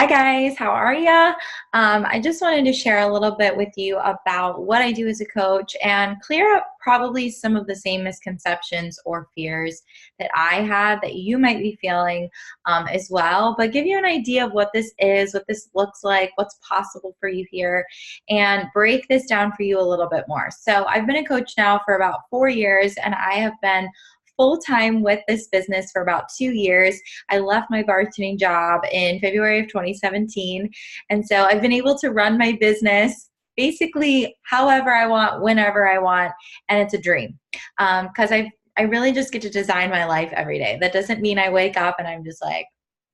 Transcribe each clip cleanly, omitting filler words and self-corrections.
Hi guys, how are ya? I just wanted to share a little bit with you about what I do as a coach and clear up probably some of the same misconceptions or fears that I had that you might be feeling as well, but give you an idea of what this is, what this looks like, what's possible for you here, and break this down for you a little bit more. So I've been a coach now for about 4 years, and I have been full time with this business for about 2 years. I left my bartending job in February of 2017. And so I've been able to run my business basically however I want, whenever I want. And it's a dream because I really just get to design my life every day. That doesn't mean I wake up and I'm just like,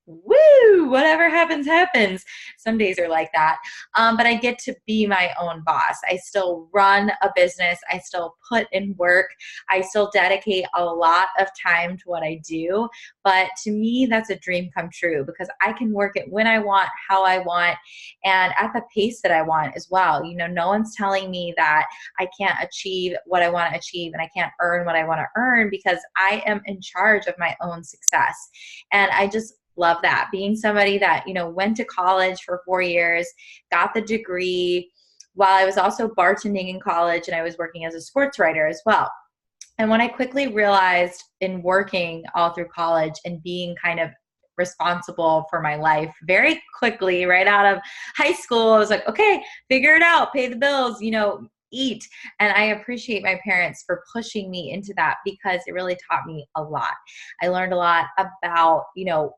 woo, whatever happens, happens. Some days are like that. But I get to be my own boss. I still run a business. I still put in work. I still dedicate a lot of time to what I do. But to me, that's a dream come true because I can work it when I want, how I want, and at the pace that I want as well. You know, no one's telling me that I can't achieve what I want to achieve and I can't earn what I want to earn because I am in charge of my own success. And I just love that. Being somebody that, went to college for 4 years, got the degree while I was also bartending in college and I was working as a sports writer as well. And when I quickly realized in working all through college and being kind of responsible for my life very quickly right out of high school, I was like, okay, figure it out, pay the bills, eat. And I appreciate my parents for pushing me into that because it really taught me a lot. I learned a lot about,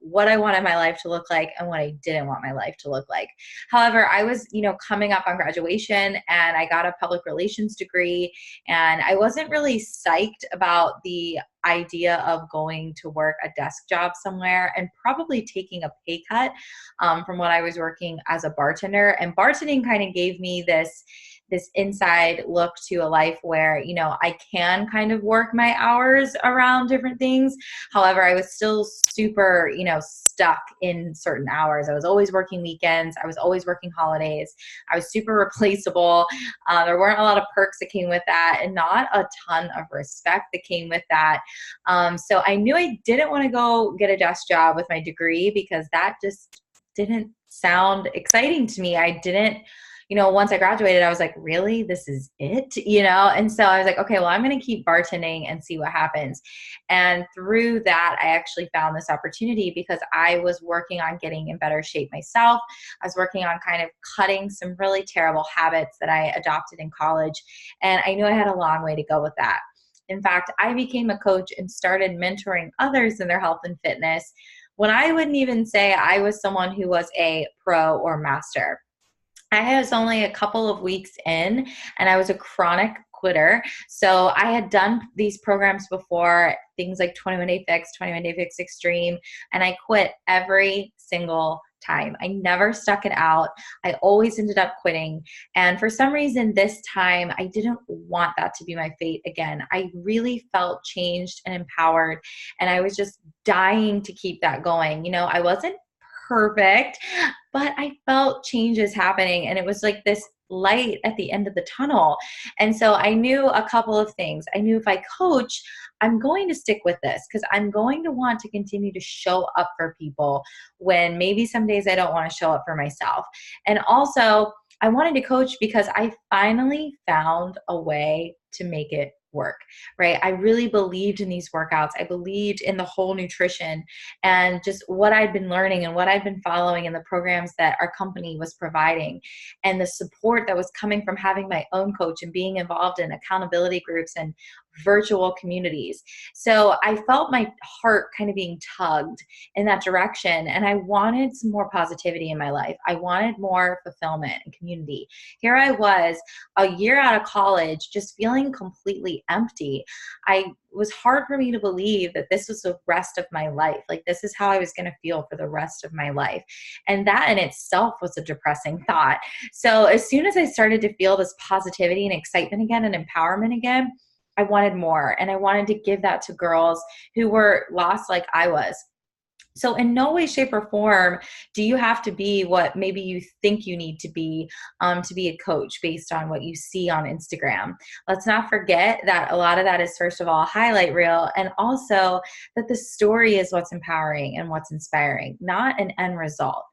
what I wanted my life to look like and what I didn't want my life to look like. However, I was, coming up on graduation and I got a public relations degree and I wasn't really psyched about the idea of going to work a desk job somewhere and probably taking a pay cut from what I was working as a bartender. And bartending kind of gave me this inside look to a life where, I can kind of work my hours around different things. However, I was still super, stuck in certain hours. I was always working weekends. I was always working holidays. I was super replaceable. There weren't a lot of perks that came with that and not a ton of respect that came with that. So I knew I didn't want to go get a desk job with my degree because that just didn't sound exciting to me. I didn't once I graduated, I was like, really, this is it, And so I was like, okay, well, I'm going to keep bartending and see what happens. And through that, I actually found this opportunity because I was working on getting in better shape myself. I was working on kind of cutting some really terrible habits that I adopted in college. And I knew I had a long way to go with that. In fact, I became a coach and started mentoring others in their health and fitness when I wouldn't even say I was someone who was a pro or master. I was only a couple of weeks in and I was a chronic quitter. So I had done these programs before, things like 21 Day Fix, 21 Day Fix Extreme, and I quit every single time. I never stuck it out. I always ended up quitting. And for some reason this time, I didn't want that to be my fate again. I really felt changed and empowered. And I was just dying to keep that going. I wasn't perfect, but I felt changes happening and it was like this light at the end of the tunnel. And so I knew a couple of things. I knew if I coach, I'm going to stick with this because I'm going to want to continue to show up for people when maybe some days I don't want to show up for myself. And also, I wanted to coach because I finally found a way to make it work, right? I really believed in these workouts. I believed in the whole nutrition and just what I'd been learning and what I'd been following in the programs that our company was providing and the support that was coming from having my own coach and being involved in accountability groups and virtual communities. So I felt my heart kind of being tugged in that direction. And I wanted some more positivity in my life. I wanted more fulfillment and community. Here I was a year out of college, just feeling completely empty. It was hard for me to believe that this was the rest of my life. Like this is how I was going to feel for the rest of my life. And that in itself was a depressing thought. So as soon as I started to feel this positivity and excitement again and empowerment again, I wanted more. And I wanted to give that to girls who were lost like I was. So in no way, shape, or form do you have to be what maybe you think you need to be a coach based on what you see on Instagram. Let's not forget that a lot of that is, first of all, a highlight reel, and also that the story is what's empowering and what's inspiring, not an end result.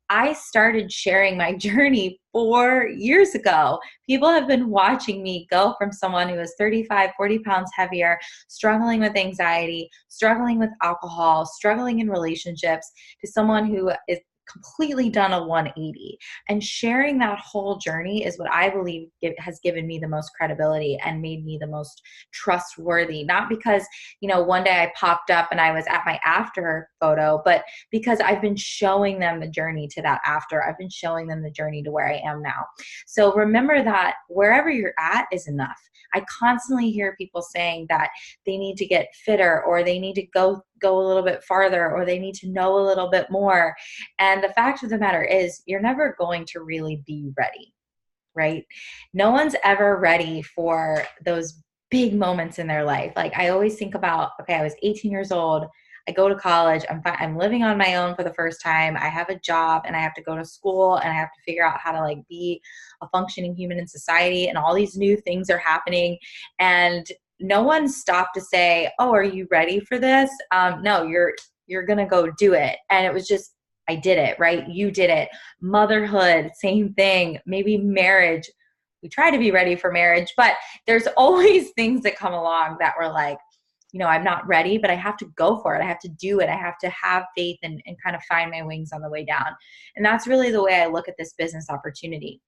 I started sharing my journey 4 years ago. People have been watching me go from someone who was 35, 40 pounds heavier, struggling with anxiety, struggling with alcohol, struggling in relationships, to someone who is completely done a 180. And sharing that whole journey is what I believe has given me the most credibility and made me the most trustworthy. Not because, one day I popped up and I was at my after photo, but because I've been showing them the journey to that after. I've been showing them the journey to where I am now. So remember that wherever you're at is enough. I constantly hear people saying that they need to get fitter, or they need to go a little bit farther, or they need to know a little bit more. And the fact of the matter is, you're never going to really be ready, right? No one's ever ready for those big moments in their life. Like, I always think about, okay, I was 18 years old. I go to college. I'm living on my own for the first time. I have a job and I have to go to school and I have to figure out how to like be a functioning human in society. And all these new things are happening. And no one stopped to say, "Oh, are you ready for this?" No, you're going to go do it. And it was just, I did it, right? You did it. Motherhood, same thing. Maybe marriage. We try to be ready for marriage, but there's always things that come along that were like, I'm not ready, but I have to go for it. I have to do it. I have to have faith and kind of find my wings on the way down. And that's really the way I look at this business opportunity.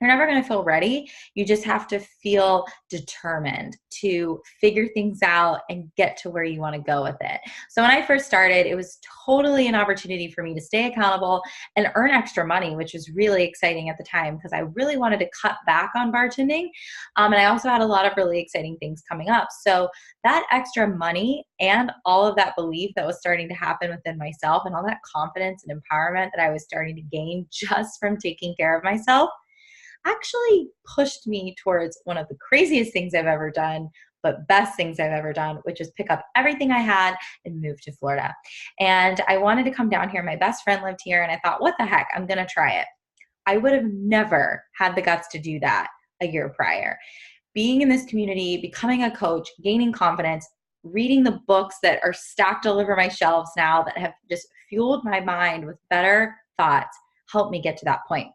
You're never going to feel ready. You just have to feel determined to figure things out and get to where you want to go with it. So when I first started, it was totally an opportunity for me to stay accountable and earn extra money, which was really exciting at the time because I really wanted to cut back on bartending. And I also had a lot of really exciting things coming up. So that extra money and all of that belief that was starting to happen within myself, and all that confidence and empowerment that I was starting to gain just from taking care of myself, actually pushed me towards one of the craziest things I've ever done, but best things I've ever done, which is pick up everything I had and move to Florida. And I wanted to come down here. My best friend lived here, and I thought, what the heck, I'm going to try it. I would have never had the guts to do that a year prior. Being in this community, becoming a coach, gaining confidence, reading the books that are stacked all over my shelves now that have just fueled my mind with better thoughts, helped me get to that point.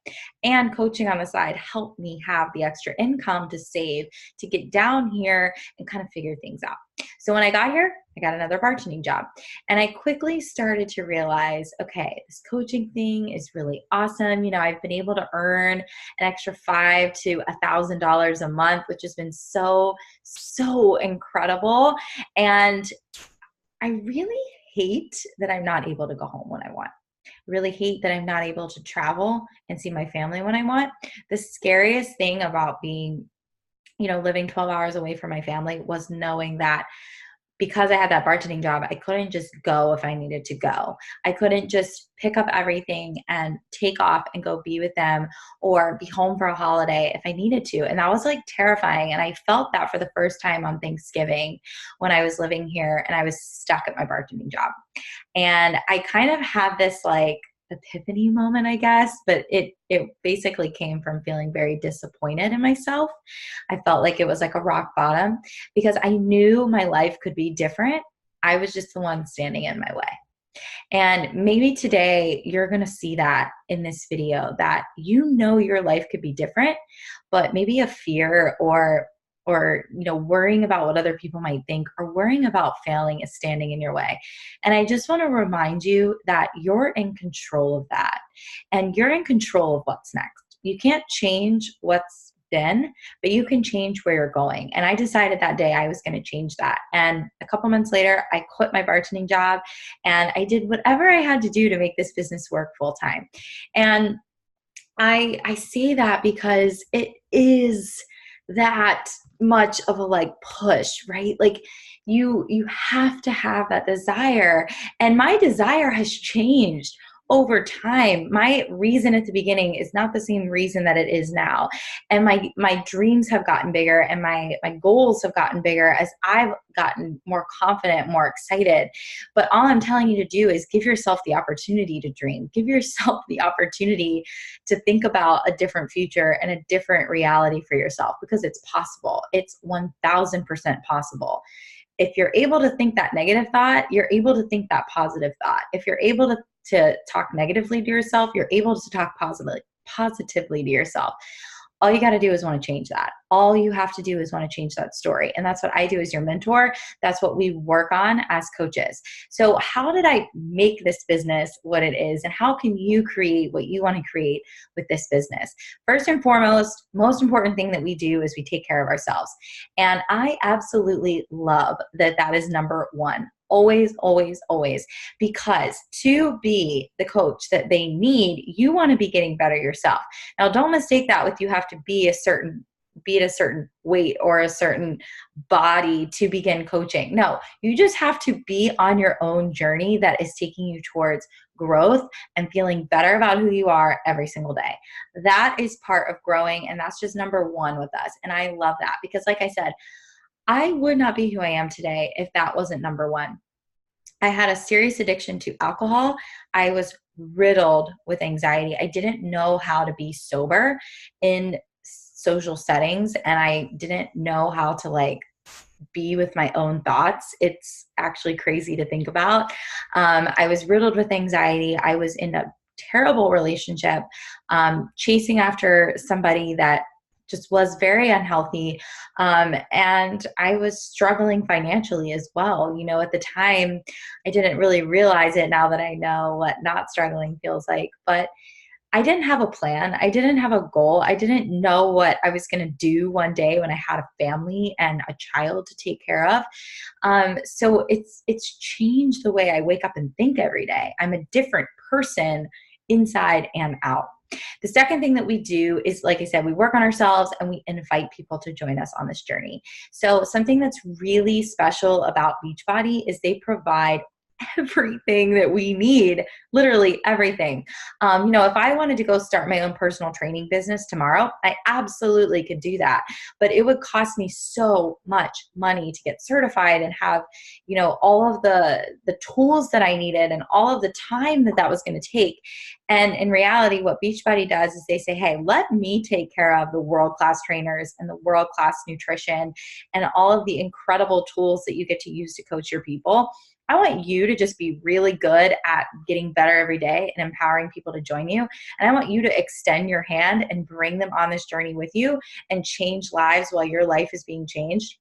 And coaching on the side helped me have the extra income to save, to get down here and kind of figure things out. So when I got here, I got another bartending job. And I quickly started to realize, okay, this coaching thing is really awesome. I've been able to earn an extra $500 to $1,000 a month, which has been so, so incredible. And I really hate that I'm not able to go home when I want. Really hate that I'm not able to travel and see my family when I want. The scariest thing about being, living 12 hours away from my family was knowing that because I had that bartending job, I couldn't just go if I needed to go. I couldn't just pick up everything and take off and go be with them or be home for a holiday if I needed to. And that was like terrifying. And I felt that for the first time on Thanksgiving when I was living here and I was stuck at my bartending job. And I kind of had this like epiphany moment, I guess, but it basically came from feeling very disappointed in myself. I felt like it was like a rock bottom because I knew my life could be different. I was just the one standing in my way. And maybe today you're going to see that in this video, that your life could be different, but maybe a fear or worrying about what other people might think or worrying about failing is standing in your way. And I just want to remind you that you're in control of that, and you're in control of what's next. You can't change what's been, but you can change where you're going. And I decided that day I was going to change that. And a couple months later, I quit my bartending job and I did whatever I had to do to make this business work full time. And I say that because it is that much of a like push, right? Like you have to have that desire. And my desire has changed over time. My reason at the beginning is not the same reason that it is now. And my dreams have gotten bigger and my goals have gotten bigger as I've gotten more confident, more excited. But all I'm telling you to do is give yourself the opportunity to dream. Give yourself the opportunity to think about a different future and a different reality for yourself, because it's possible. It's 1000% possible. if you're able to think that negative thought, you're able to think that positive thought. If you're able to talk negatively to yourself, you're able to talk positively to yourself. All you got to do is want to change that. All you have to do is want to change that story. And that's what I do as your mentor. That's what we work on as coaches. So how did I make this business what it is? And how can you create what you want to create with this business? First and foremost, most important thing that we do is we take care of ourselves. And I absolutely love that that is number one. Always, always, always. Because to be the coach that they need, you want to be getting better yourself. Now, don't mistake that with you have to be at a certain weight or a certain body to begin coaching. No, you just have to be on your own journey that is taking you towards growth and feeling better about who you are every single day. That is part of growing, and that's just number one with us. And I love that because, like I said, I would not be who I am today if that wasn't number one. I had a serious addiction to alcohol. I was riddled with anxiety. I didn't know how to be sober in social settings, and I didn't know how to be with my own thoughts. It's actually crazy to think about. I was riddled with anxiety. I was in a terrible relationship, chasing after somebody that just was very unhealthy. And I was struggling financially as well. At the time, I didn't really realize it. Now that I know what not struggling feels like, but I didn't have a plan. I didn't have a goal. I didn't know what I was going to do one day when I had a family and a child to take care of. So it's changed the way I wake up and think every day. I'm a different person inside and out. The second thing that we do is, like I said, we work on ourselves and we invite people to join us on this journey. So something that's really special about Beachbody is they provide everything that we need, literally everything. If I wanted to go start my own personal training business tomorrow, I absolutely could do that. But it would cost me so much money to get certified and have, all of the tools that I needed and all of the time that was going to take. And in reality, what Beachbody does is they say, hey, let me take care of the world-class trainers and the world-class nutrition and all of the incredible tools that you get to use to coach your people. I want you to just be really good at getting better every day and empowering people to join you. And I want you to extend your hand and bring them on this journey with you and change lives while your life is being changed.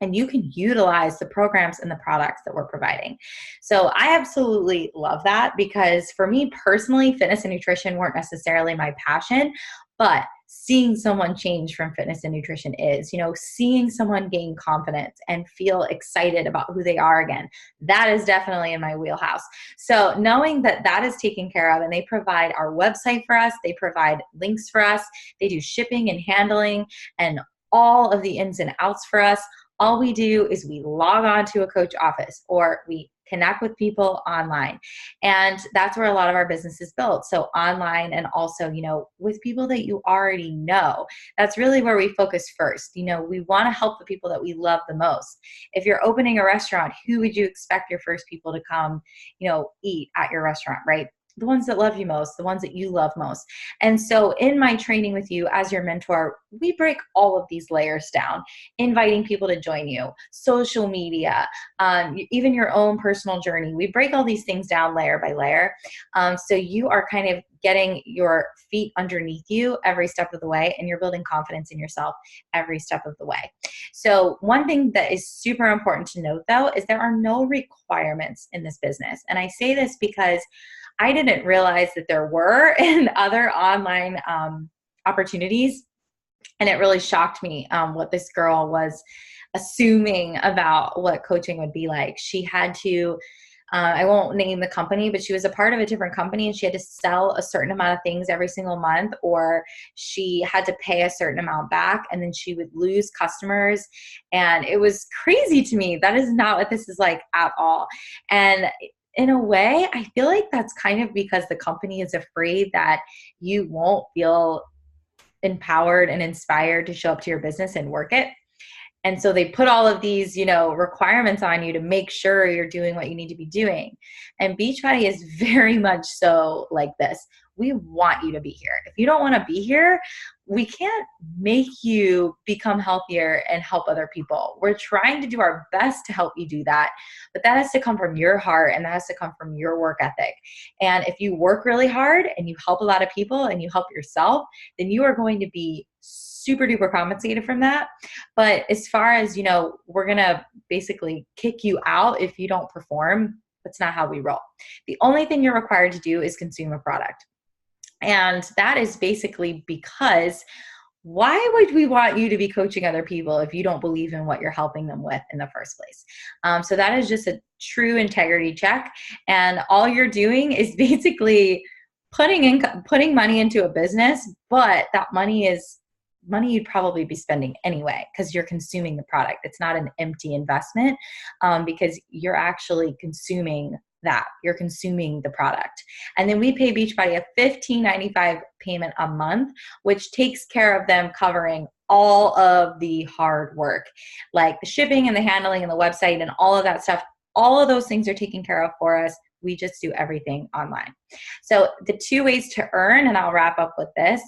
And you can utilize the programs and the products that we're providing. So I absolutely love that because for me personally, fitness and nutrition weren't necessarily my passion, but seeing someone change from fitness and nutrition is, seeing someone gain confidence and feel excited about who they are again. That is definitely in my wheelhouse. So knowing that that is taken care of and they provide our website for us, they provide links for us, they do shipping and handling and all of the ins and outs for us. All we do is we log on to a coach office or we connect with people online. And that's where a lot of our business is built. So online and also, with people that you already know. That's really where we focus first. We want to help the people that we love the most. If you're opening a restaurant, who would you expect your first people to come, eat at your restaurant, right? The ones that love you most, the ones that you love most. And so in my training with you as your mentor, we break all of these layers down, inviting people to join you, social media, even your own personal journey. We break all these things down layer by layer. So you are kind of getting your feet underneath you every step of the way, and you're building confidence in yourself every step of the way. So one thing that is super important to note, though, is there are no requirements in this business. And I say this because I didn't realize that there were in other online opportunities. And it really shocked me what this girl was assuming about what coaching would be like. She had to, I won't name the company, but she was a part of a different company and she had to sell a certain amount of things every single month, or she had to pay a certain amount back and then she would lose customers. And it was crazy to me. That is not what this is like at all. And in a way, I feel like that's kind of because the company is afraid that you won't feel empowered and inspired to show up to your business and work it. And so they put all of these, requirements on you to make sure you're doing what you need to be doing. And Beachbody is very much so like this. We want you to be here. If you don't want to be here, we can't make you become healthier and help other people. We're trying to do our best to help you do that, but that has to come from your heart and that has to come from your work ethic. And if you work really hard and you help a lot of people and you help yourself, then you are going to be super duper compensated from that. But as far as, we're going to basically kick you out if you don't perform, that's not how we roll. The only thing you're required to do is consume a product. And that is basically because why would we want you to be coaching other people if you don't believe in what you're helping them with in the first place? So that is just a true integrity check. And all you're doing is basically putting money into a business, but that money is money you'd probably be spending anyway because you're consuming the product. It's not an empty investment because you're actually consuming that. You're consuming the product. And then we pay Beachbody a $15.95 payment a month, which takes care of them covering all of the hard work, like the shipping and the handling and the website and all of that stuff. All of those things are taken care of for us. We just do everything online. So the 2 ways to earn, and I'll wrap up with this.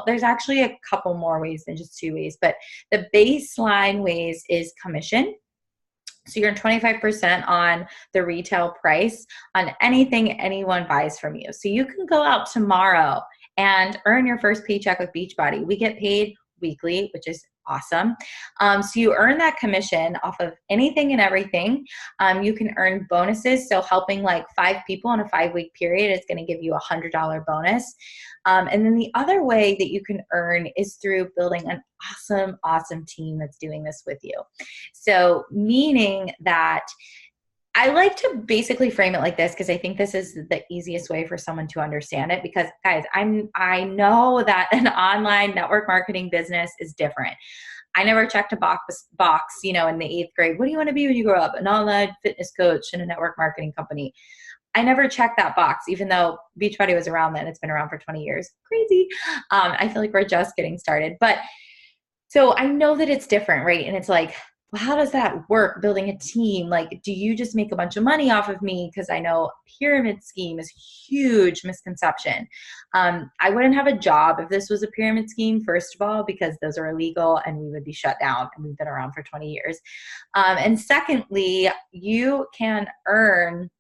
There's actually a couple more ways than just 2 ways, but the baseline ways is commission. So you're 25% on the retail price on anything anyone buys from you. So you can go out tomorrow and earn your first paycheck with Beachbody. We get paid weekly, which is awesome. So you earn that commission off of anything and everything. You can earn bonuses. So helping like 5 people in a 5-week period is going to give you a $100 bonus. And then the other way that you can earn is through building an awesome team that's doing this with you. So meaning that I like to basically frame it like this because I think this is the easiest way for someone to understand it because, guys, I know that an online network marketing business is different. I never checked a box, in the 8th grade. What do you want to be when you grow up? An online fitness coach in a network marketing company. I never checked that box, even though Beachbody was around then. It's been around for 20 years. Crazy. I feel like we're just getting started. But so I know that it's different, right? And it's like, well, how does that work, building a team? Like, do you just make a bunch of money off of me? Because I know pyramid scheme is a huge misconception. I wouldn't have a job if this was a pyramid scheme, first of all, because those are illegal and we would be shut down and we've been around for 20 years. And secondly, you can earn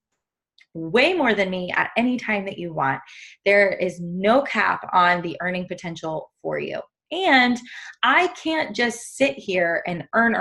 way more than me at any time that you want. There is no cap on the earning potential for you. And I can't just sit here and earn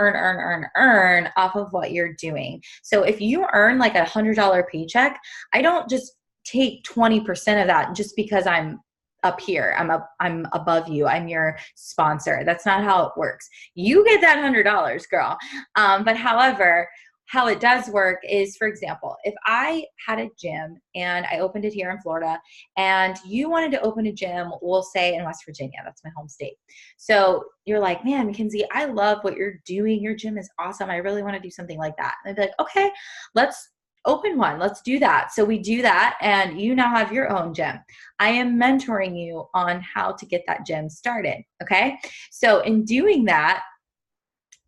off of what you're doing. So if you earn like $100 paycheck, I don't just take 20% of that just because I'm up here. I'm above you. I'm your sponsor. That's not how it works. You get that $100, girl. But however, how it does work is, for example, if I had a gym and I opened it here in Florida and you wanted to open a gym, we'll say in West Virginia, that's my home state. So you're like, man, Mackenzie, I love what you're doing. Your gym is awesome. I really want to do something like that. And I'd be like, okay, let's open one. Let's do that. So we do that and you now have your own gym. I am mentoring you on how to get that gym started. Okay. So in doing that,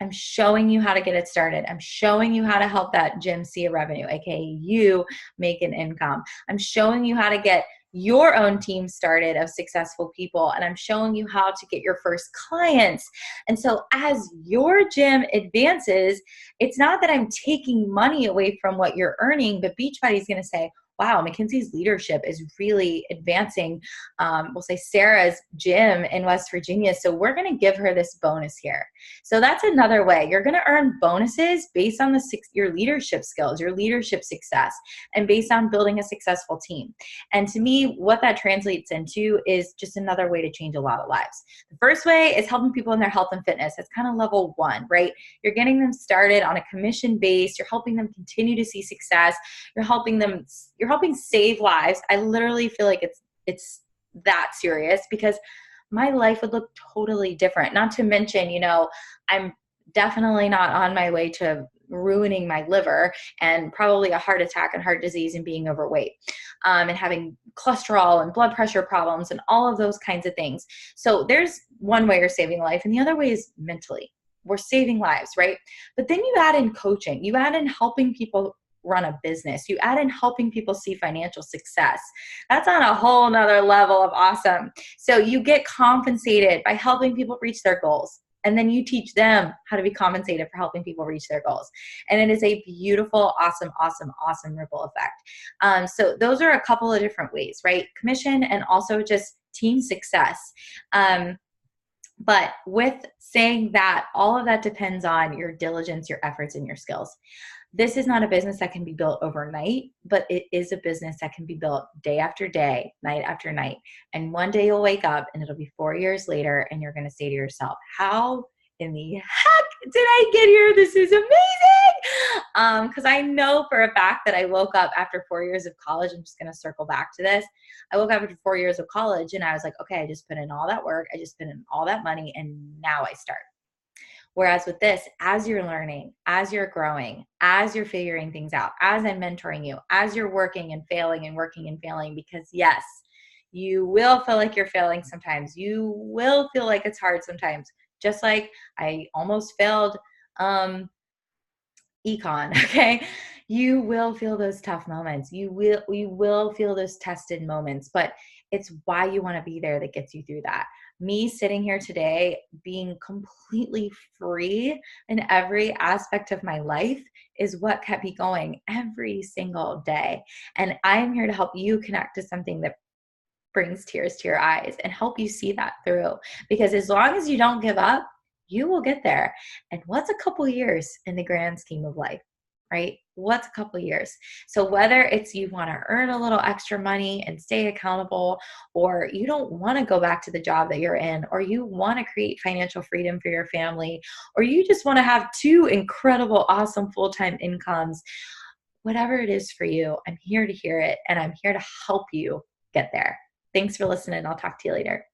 I'm showing you how to get it started. I'm showing you how to help that gym see a revenue, aka you make an income. I'm showing you how to get your own team started of successful people, and I'm showing you how to get your first clients. And so as your gym advances, it's not that I'm taking money away from what you're earning, but Beachbody is going to say, wow, Mackenzie's leadership is really advancing, we'll say Sarah's gym in West Virginia. So we're going to give her this bonus here. So that's another way. You're going to earn bonuses based on your leadership skills, your leadership success, and based on building a successful team. And to me, what that translates into is just another way to change a lot of lives. The first way is helping people in their health and fitness. That's kind of level 1, right? You're getting them started on a commission base. You're helping them continue to see success. You're helping save lives. I literally feel like it's that serious because my life would look totally different. Not to mention, I'm definitely not on my way to ruining my liver and probably a heart attack and heart disease and being overweight, and having cholesterol and blood pressure problems and all of those kinds of things. So there's one way you're saving life, and the other way is mentally. We're saving lives, right? But then you add in coaching. You add in helping people run a business. You add in helping people see financial success. That's on a whole nother level of awesome. So you get compensated by helping people reach their goals. And then you teach them how to be compensated for helping people reach their goals. And it is a beautiful, awesome, awesome, awesome ripple effect. So those are a couple of different ways, right? Commission and also just team success. But with saying that, all of that depends on your diligence, your efforts, and your skills. This is not a business that can be built overnight, but it is a business that can be built day after day, night after night. And one day you'll wake up and it'll be 4 years later and you're going to say to yourself, how in the heck did I get here? This is amazing. Because I know for a fact that I woke up after 4 years of college. I'm just going to circle back to this. I woke up after 4 years of college and I was like, okay, I just put in all that work. I just put in all that money and now I start. Whereas with this, as you're learning, as you're growing, as you're figuring things out, as I'm mentoring you, as you're working and failing and working and failing, because yes, you will feel like you're failing sometimes. You will feel like it's hard sometimes. Just like I almost failed econ, okay? You will feel those tough moments. You will feel those tested moments, but it's why you want to be there that gets you through that. Me sitting here today being completely free in every aspect of my life is what kept me going every single day. And I'm here to help you connect to something that brings tears to your eyes and help you see that through. Because as long as you don't give up, you will get there. And what's a couple years in the grand scheme of life, right? What's a couple years? So whether it's you want to earn a little extra money and stay accountable, or you don't want to go back to the job that you're in, or you want to create financial freedom for your family, or you just want to have two incredible, awesome full-time incomes, whatever it is for you, I'm here to hear it and I'm here to help you get there. Thanks for listening. I'll talk to you later.